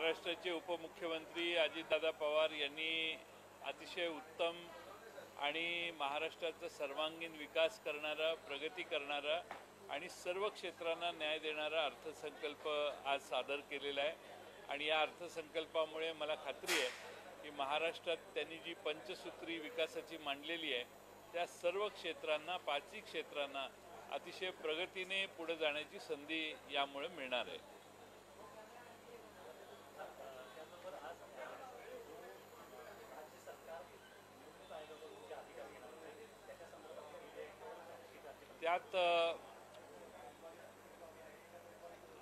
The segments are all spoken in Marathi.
महाराष्ट्राचे उपमुख्यमंत्री अजितदादा पवार यांनी अतिशय उत्तम आणि महाराष्ट्राचा सर्वांगीण विकास करणारा, प्रगती करणारा आणि सर्व क्षेत्रांना न्याय देणारा अर्थसंकल्प आज सादर केलेला आहे। आणि या अर्थसंकल्पामुळे मला खात्री आहे की महाराष्ट्रात त्यांनी जी पंचसूत्री विकासाची मांडलेली आहे त्या सर्व क्षेत्रांना, पाचही क्षेत्रांना अतिशय प्रगतीने पुढे जाण्याची संधी यामुळे मिळणार आहे। त्यात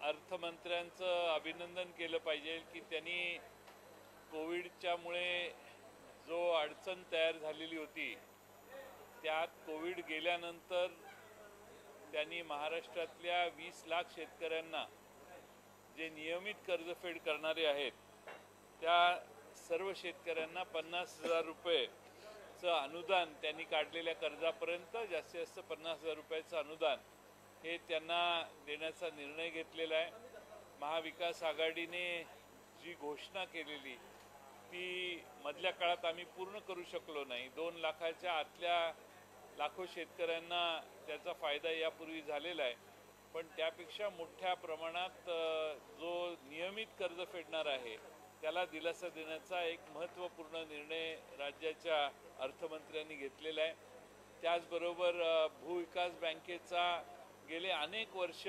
अर्थमंत्र्यांचं अभिनंदन केलं पाहिजे की त्यांनी कोविडच्यामुळे जो अडचण तयार झालेली होती त्यात कोविड गेल्यानंतर त्यांनी महाराष्ट्रातल्या 20 लाख शेतकऱ्यांना जे नियमित कर्जफेड करणारे आहेत त्या सर्व शेतकऱ्यांना 50,000 रुपयेचं अनुदान, त्यांनी काढलेल्या कर्जापर्यंत जास्तीत जास्त 50,000 रुपयाचं अनुदान हे त्यांना देण्याचा निर्णय घेतलेला आहे। महाविकास आघाडीने जी घोषणा केलेली ती मधल्या काळात आम्ही पूर्ण करू शकलो नाही। 2 लाखाच्या आतल्या लाखो शेतकऱ्यांना त्याचा फायदा यापूर्वी झालेला आहे, पण त्यापेक्षा मोठ्या प्रमाणात जो नियमित कर्ज फेडणार आहे त्याला दिलासा देण्याचा एक महत्त्वपूर्ण निर्णय राज्याच्या अर्थमंत्र्यांनी घेतलेला आहे। त्याचबरोबर भूविकास बँकेचा गेले अनेक वर्ष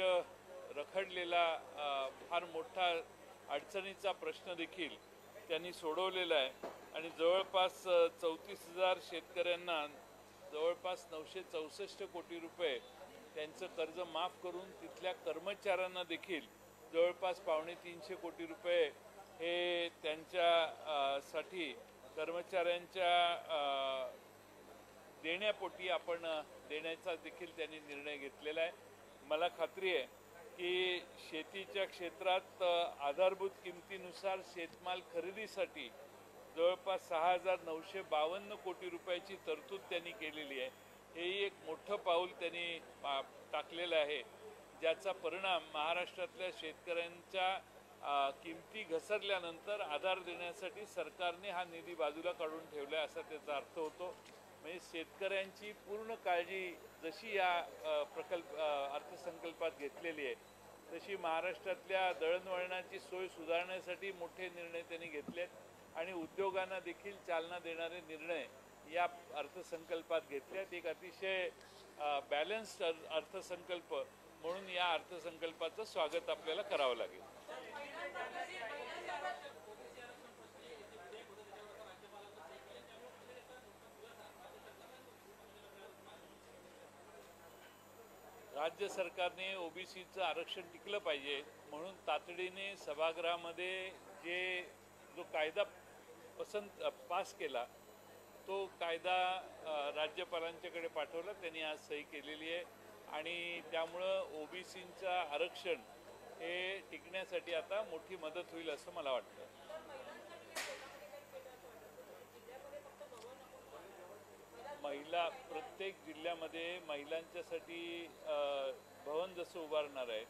रखडलेला फार मोठा अडचणीचा प्रश्न देखील त्यांनी सोडवलेला आहे आणि जवळपास 34,000 शेतकऱ्यांना जवळपास 964 कोटी रुपये त्यांचं कर्ज माफ करून तिथल्या कर्मचाऱ्यांना देखील जवळपास 250 कोटी रुपये हे त्यांच्यासाठी कर्मचाऱ्यांच्या देण्यापोटी आपण देण्याचा देखील त्यांनी निर्णय घेतलेला आहे। मला खात्री आहे की शेतीच्या क्षेत्रात आधारभूत किमतीनुसार शेतमाल खरेदीसाठी जवळपास 6,952 कोटी रुपयाची तरतूद त्यांनी केलेली आहे। हेही एक मोठं पाऊल त्यांनी टाकलेलं आहे, ज्याचा परिणाम महाराष्ट्रातल्या शेतकऱ्यांच्या किमती घसरल्यानंतर आधार देण्यासाठी सरकारने हा निधी बाजूला काढून ठेवला आहे असा त्याचा अर्थ होतो। म्हणजे शेतकऱ्यांची पूर्ण काळजी जशी या अर्थसंकल्पात घेतलेली आहे तशी महाराष्ट्रातल्या दळणवळणाची सोय सुधारण्यासाठी मोठे निर्णय त्यांनी घेतलेत आणि उद्योगांना देखील चालना देणारे निर्णय या अर्थसंकल्पात घेतलेत। एक अतिशय बॅलन्स्ड अर्थसंकल्प म्हणून या अर्थसंकल्पाचं स्वागत आपल्याला करावं लागेल। राज्य सरकारने ओबीसीचं आरक्षण टिकलं पाहिजे म्हणून तातडीने सभागृहामध्ये जो कायदा पास केला तो कायदा राज्यपालांच्याकडे पाठवला, त्यांनी आज सही केलेली आहे आणि त्यामुळं ओबीसीचं आरक्षण हे टिकण्यासाठी आता मोठी मदत होईल असं मला वाटतं। महिला प्रत्येक जिल्ह्यामध्ये महिलांच्यासाठी भवन जसं उभारणार आहे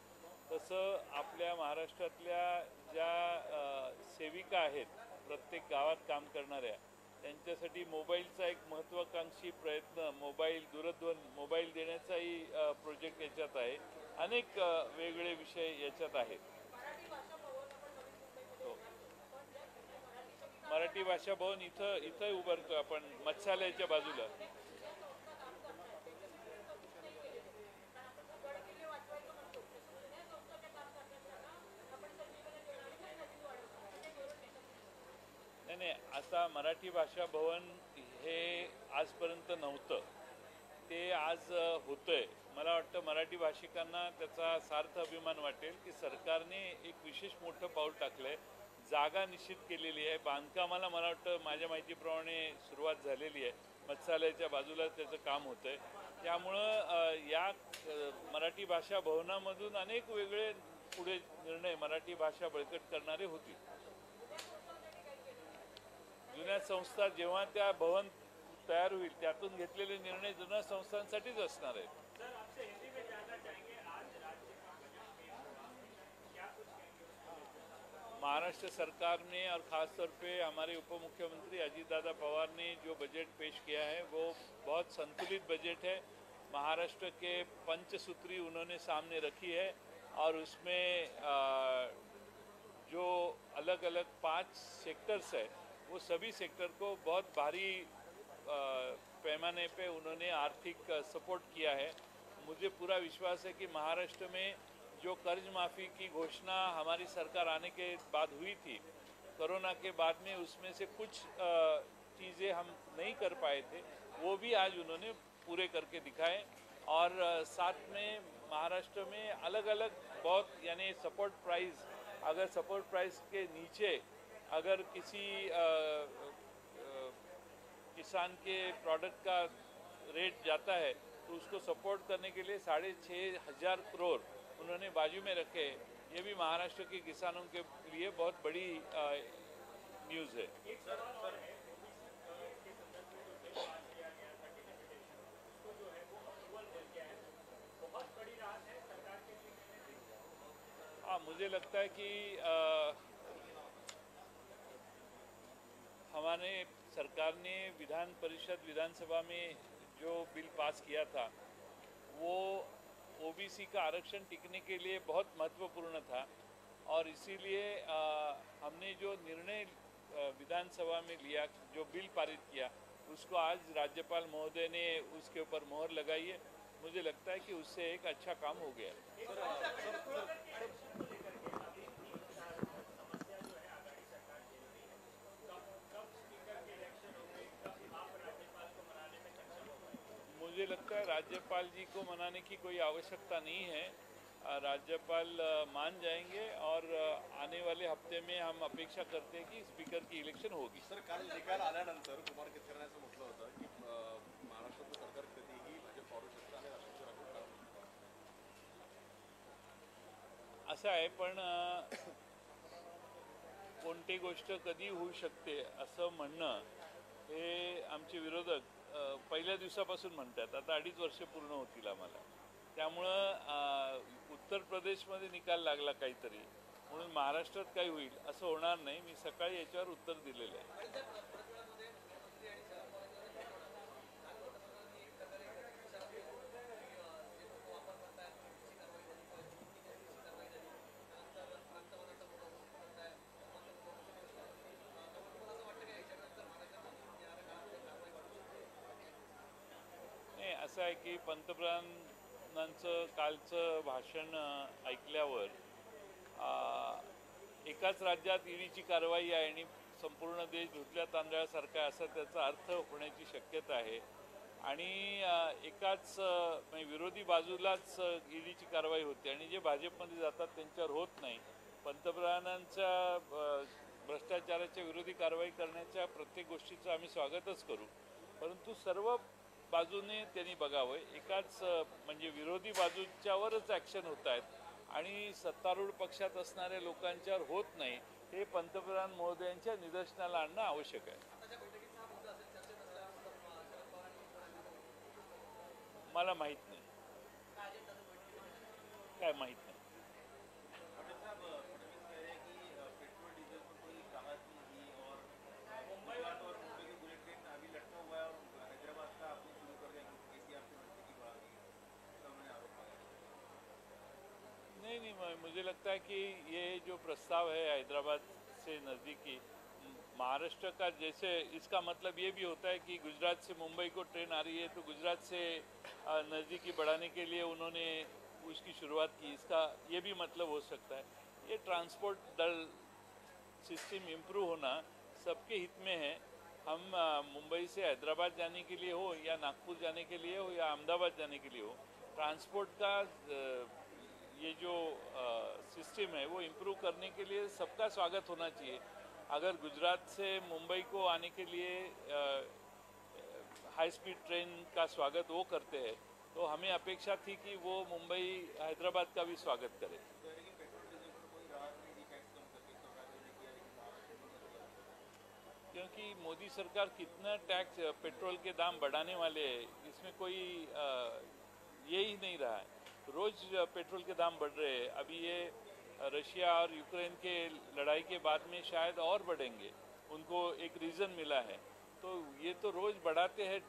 तसं आपल्या महाराष्ट्रातल्या ज्या सेविका आहेत प्रत्येक गावात काम करणाऱ्या त्यांच्यासाठी मोबाईलचा एक महत्त्वाकांक्षी प्रयत्न, मोबाईल देण्याचाही प्रोजेक्ट याच्यात आहे। अनेक वेगळे विषय याच्यात आहेत। मराठी भाषा भवन इथं उभारतोय आपण मत्स्यालयाच्या बाजूला। नाही, आता मराठी भाषा भवन हे आजपर्यंत नव्हतं, ते आज होतंय। मला वाटतं मराठी भाषिकांना त्याचा सार्थ अभिमान वाटेल की सरकारने एक विशेष मोठं पाऊल टाकलंय, जागा निश्चित केलेली आहे। बांधकामाला मला वाटतं माझ्या माहितीप्रमाणे सुरुवात झालेली आहे, मत्स्यालयाच्या बाजूला त्याचं काम होतंय। त्यामुळं या मराठी भाषा भवनामधून अनेक वेगळे पुढे निर्णय मराठी भाषा बळकट करणारे होतील। जुन्या संस्था जेव्हा त्या भवन तयार होईल त्यातून घेतलेले निर्णय जुन्या संस्थांसाठीच असणार आहेत। महाराष्ट्र महाराष्ट्र सरकार ने और ख़ास तौर पे हमारे उप मुख्यमंत्री अजीत दादा पवार ने जो बजट पेश किया है वो बहुत संतुलित बजट है। महाराष्ट्र के पंचसूत्री उन्होंने सामने रखी है और उसमें जो अलग अलग 5 सेक्टर्स है वो सभी सेक्टर को बहुत भारी पैमाने पे उन्होंने आर्थिक सपोर्ट किया है। मुझे पूरा विश्वास है कि महाराष्ट्र में जो कर्ज माफ़ी की घोषणा हमारी सरकार आने के बाद हुई थी कोरोना के बाद में, उसमें से कुछ चीज़ें हम नहीं कर पाए थे, वो भी आज उन्होंने पूरे करके दिखाए। और साथ में महाराष्ट्र में अलग अलग बहुत यानी सपोर्ट प्राइस, अगर सपोर्ट प्राइस के नीचे अगर किसी किसान के प्रोडक्ट का रेट जाता है तो उसको सपोर्ट करने के लिए 6,500 करोड़ उन्होंने बाजू में रखे। ये भी महाराष्ट्र के किसानों के लिए बहुत बड़ी न्यूज़ है। हाँ, मुझे लगता है कि हमारे सरकार ने विधानसभा में जो बिल पास किया था वो ओबीसी का आरक्षण टिकने के लिए बहुत महत्वपूर्ण था और इसीलिए हमने जो निर्णय विधानसभा में लिया, जो बिल पारित किया, उसको आज राज्यपाल महोदय ने उसके ऊपर मोहर लगाई है। मुझे लगता है कि उससे एक अच्छा काम हो गया। मुझे लगता है राज्यपाल जी को मनाने की कोई आवश्यकता नहीं है। राज्यपाल मान जाएंगे और आने वाले हफ्ते में हम अपेक्षा करते हैं कि स्पीकर की इलेक्शन होगी। सर, काल निकाल आल्यानंतर कुमार केतकरांचं म्हटलं होतं की महाराष्ट्राचं सरकार कधीही भाजप पाडू शकतं आणि राष्ट्रपती राखून काढू शकतं। असं आहे, पण कोणती गोष्ट कधी होऊ शकते असं म्हणणं हे आमचे विरोधक पहिल्या दिवसापासून म्हणतात। आता 2.5 वर्ष पूर्ण होतील आम्हाला, त्यामुळं उत्तर प्रदेशमध्ये निकाल लागला काहीतरी म्हणून महाराष्ट्रात काही होईल असं होणार नाही। मी सकाळी याच्यावर उत्तर दिलेलं आहे। असं आहे की पंतप्रधानांचं कालचं भाषण ऐकल्यावर एकाच राज्यात ईडीची कारवाई आहे आणि संपूर्ण देश धुतल्या तांदळासारखा आहे असं त्याचा अर्थ होण्याची शक्यता आहे आणि एकाच म्हणजे विरोधी बाजूलाच ईडीची कारवाई होते आणि जे भाजपमध्ये जातात त्यांच्यावर होत नाही। पंतप्रधानांच्या भ्रष्टाचाराच्या विरोधी कारवाई करण्याच्या प्रत्येक गोष्टीचं आम्ही स्वागतच करू, परंतु सर्व बाजूने त्यांनी बघावं। एकाच म्हणजे विरोधी बाजूच्यावरच ॲक्शन होत आहेत आणि सत्तारूढ पक्षात असणाऱ्या लोकांच्यावर होत नाही, हे पंतप्रधान महोदयांच्या निदर्शनाला आणणं आवश्यक आहे। मला माहीत नाही, काय माहीत नाही। नहीं, मुझे लगता है कि ये जो प्रस्ताव है हैदराबाद से नज़दीकी महाराष्ट्र का, जैसे इसका मतलब ये भी होता है कि गुजरात से मुंबई को ट्रेन आ रही है तो गुजरात से नज़दीकी बढ़ाने के लिए उन्होंने उसकी शुरुआत की, इसका ये भी मतलब हो सकता है। ये ट्रांसपोर्ट दल सिस्टम इम्प्रूव होना सबके हित में है। हम मुंबई से हैदराबाद जाने के लिए हो या नागपुर जाने के लिए हो या अहमदाबाद जाने के लिए हो, ट्रांसपोर्ट का ये जो सिस्टम है वो इम्प्रूव करने के लिए सबका स्वागत होना चाहिए। अगर गुजरात से मुंबई को आने के लिए हाई स्पीड ट्रेन का स्वागत वो करते हैं तो हमें अपेक्षा थी कि वो मुंबई हैदराबाद का भी स्वागत करे। क्योंकि मोदी सरकार कितना टैक्स पेट्रोल के दाम बढ़ाने वाले हैं, इसमें कोई ये ही नहीं रहा है। रोज़ पेट्रोल के दाम बढ़ रहे हैं। अभी ये रशिया और यूक्रेन के लड़ाई के बाद में शायद और बढ़ेंगे, उनको एक रीज़न मिला है। तो ये तो रोज़ बढ़ाते हैं,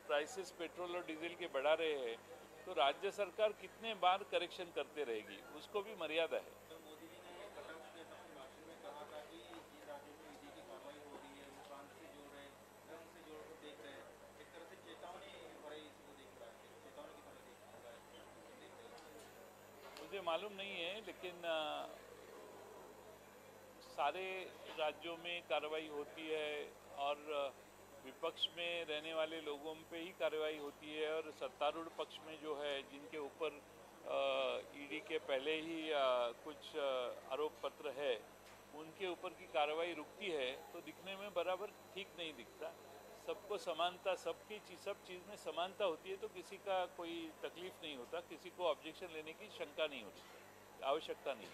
प्राइसेस पेट्रोल और डीजल के बढ़ा रहे हैं, तो राज्य सरकार कितने बार करेक्शन करते रहेगी, उसको भी मर्यादा है। तो मोदी जी ने कटक के अपने भाषण में कहा था कि जिन राज्यों में ईडी की कार्रवाई हो रही है वो फ्रांस से जोड़ रहे हैं, जंग से जोड़ कर देख रहे हैं, एक तरह से चेतावनी भरे इसको देख रहा है, चेतावनी की तरह देख रहा है, देख रहे हैं। मुझे मालूम नहीं है, लेकिन सारे राज्यों में कार्रवाई होती है और विपक्ष में रहने वाले लोगों पे ही कार्रवाई होती है, और सत्तारूढ़ पक्ष में जो है जिनके ऊपर ईडी के पहले ही कुछ आरोप पत्र है, उनके ऊपर की कार्रवाई रुकती है, तो दिखने में बराबर ठीक नहीं दिखता। सबको समानता, सब चीज़ में समानता होती है, तो किसी का कोई तकलीफ नहीं होता, किसी को ऑब्जेक्शन लेने की शंका नहीं होती, आवश्यकता नहीं।